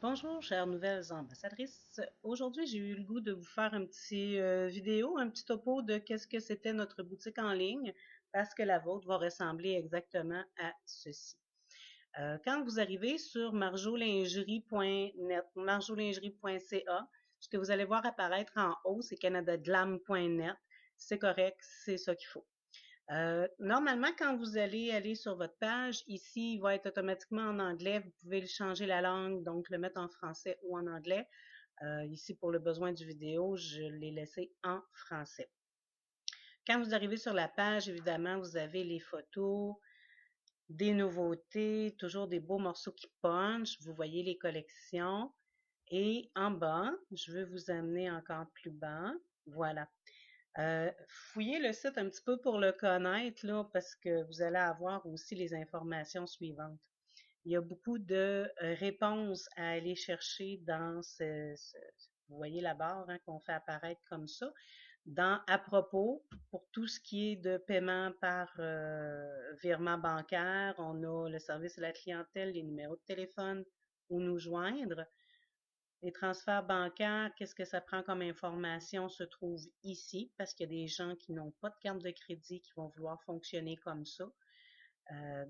Bonjour, chères nouvelles ambassadrices. Aujourd'hui, j'ai eu le goût de vous faire un petit vidéo, un petit topo de qu'est-ce que c'était notre boutique en ligne, parce que la vôtre va ressembler exactement à ceci. Quand vous arrivez sur marjolingerie.net, marjolingerie.ca, ce que vous allez voir apparaître en haut, c'est canadaglam.net. C'est correct, c'est ça qu'il faut. Normalement, quand vous allez aller sur votre page, ici, il va être automatiquement en anglais. Vous pouvez le changer la langue, donc le mettre en français ou en anglais. Ici, pour le besoin du vidéo, je l'ai laissé en français. Quand vous arrivez sur la page, évidemment, vous avez les photos, des nouveautés, toujours des beaux morceaux qui punchent. Vous voyez les collections. Et en bas, je veux vous amener encore plus bas. Voilà. Fouillez le site un petit peu pour le connaître, là, parce que vous allez avoir aussi les informations suivantes. Il y a beaucoup de réponses à aller chercher dans vous voyez la barre hein, qu'on fait apparaître comme ça. Dans à propos, pour tout ce qui est de paiement par virement bancaire, on a le service à la clientèle, les numéros de téléphone où nous joindre. Les transferts bancaires, qu'est-ce que ça prend comme information se trouve ici parce qu'il y a des gens qui n'ont pas de carte de crédit qui vont vouloir fonctionner comme ça.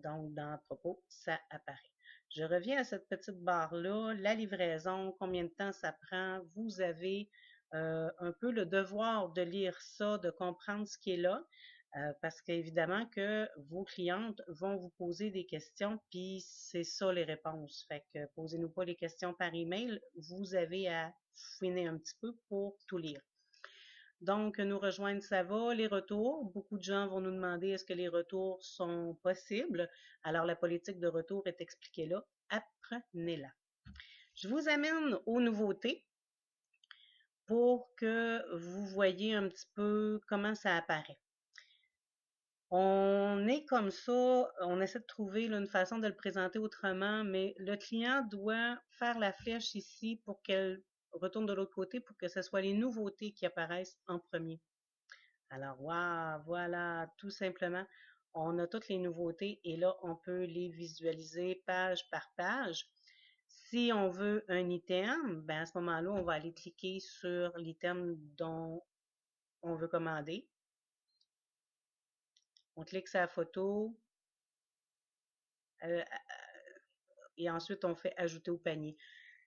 Donc, dans à propos, ça apparaît. Je reviens à cette petite barre-là. La livraison, combien de temps ça prend? Vous avez un peu le devoir de lire ça, de comprendre ce qui est là. Parce qu'évidemment que vos clientes vont vous poser des questions, puis c'est ça les réponses. Fait que posez-nous pas les questions par email, vous avez à fouiner un petit peu pour tout lire. Donc, nous rejoindre, ça va. Les retours, beaucoup de gens vont nous demander est-ce que les retours sont possibles. Alors, la politique de retour est expliquée là. Apprenez-la. Je vous amène aux nouveautés pour que vous voyez un petit peu comment ça apparaît. On est comme ça, on essaie de trouver là, une façon de le présenter autrement, mais le client doit faire la flèche ici pour qu'elle retourne de l'autre côté pour que ce soit les nouveautés qui apparaissent en premier. Alors, wow, voilà, tout simplement, on a toutes les nouveautés et là, on peut les visualiser page par page. Si on veut un item, ben à ce moment-là, on va aller cliquer sur l'item dont on veut commander. On clique sur la photo et ensuite on fait ajouter au panier.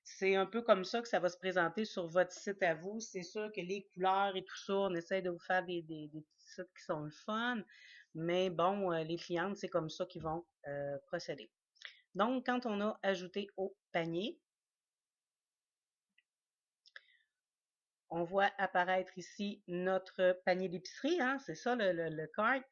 C'est un peu comme ça que ça va se présenter sur votre site à vous. C'est sûr que les couleurs et tout ça, on essaie de vous faire des petits sites qui sont le fun. Mais bon, les clientes, c'est comme ça qu'ils vont procéder. Donc, quand on a ajouté au panier, on voit apparaître ici notre panier d'épicerie, hein, c'est ça le cart.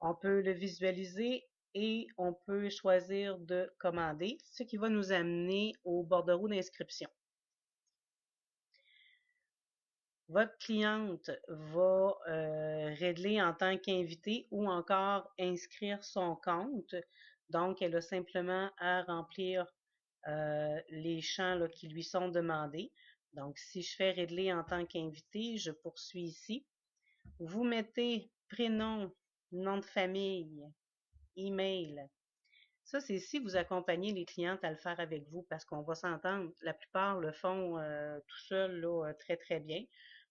On peut le visualiser et on peut choisir de commander, ce qui va nous amener au bordereau d'inscription. Votre cliente va régler en tant qu'invitée ou encore inscrire son compte. Donc, elle a simplement à remplir les champs là, qui lui sont demandés. Donc, si je fais régler en tant qu'invité, je poursuis ici. Vous mettez prénom, nom de famille, email. Ça, c'est si vous accompagnez les clientes à le faire avec vous parce qu'on va s'entendre. La plupart le font tout seul là, très, très bien.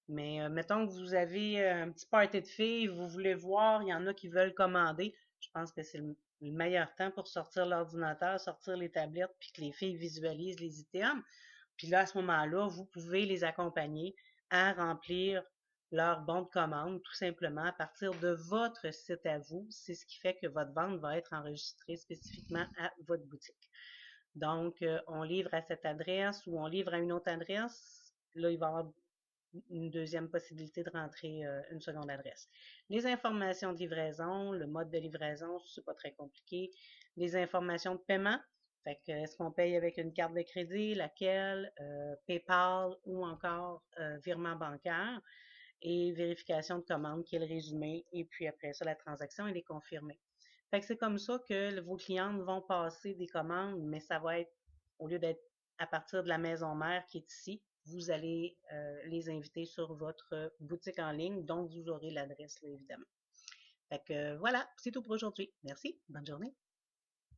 Mais mettons que vous avez un petit party de filles, vous voulez voir, il y en a qui veulent commander. Je pense que c'est le meilleur temps pour sortir l'ordinateur, sortir les tablettes, puis que les filles visualisent les items. Puis là, à ce moment-là, vous pouvez les accompagner à remplir leur bon de commande, tout simplement à partir de votre site à vous. C'est ce qui fait que votre vente va être enregistrée spécifiquement à votre boutique. Donc, on livre à cette adresse ou on livre à une autre adresse. Là, il va y avoir une deuxième possibilité de rentrer une seconde adresse. Les informations de livraison, le mode de livraison, c'est pas très compliqué. Les informations de paiement, fait que est-ce qu'on paye avec une carte de crédit, laquelle, PayPal ou encore virement bancaire et vérification de commande qui est le résumé et puis après ça, la transaction, elle est confirmée. Fait que c'est comme ça que vos clientes vont passer des commandes, mais ça va être, au lieu d'être à partir de la maison mère qui est ici, vous allez les inviter sur votre boutique en ligne, donc vous aurez l'adresse, là, évidemment. Fait que voilà, c'est tout pour aujourd'hui. Merci, bonne journée.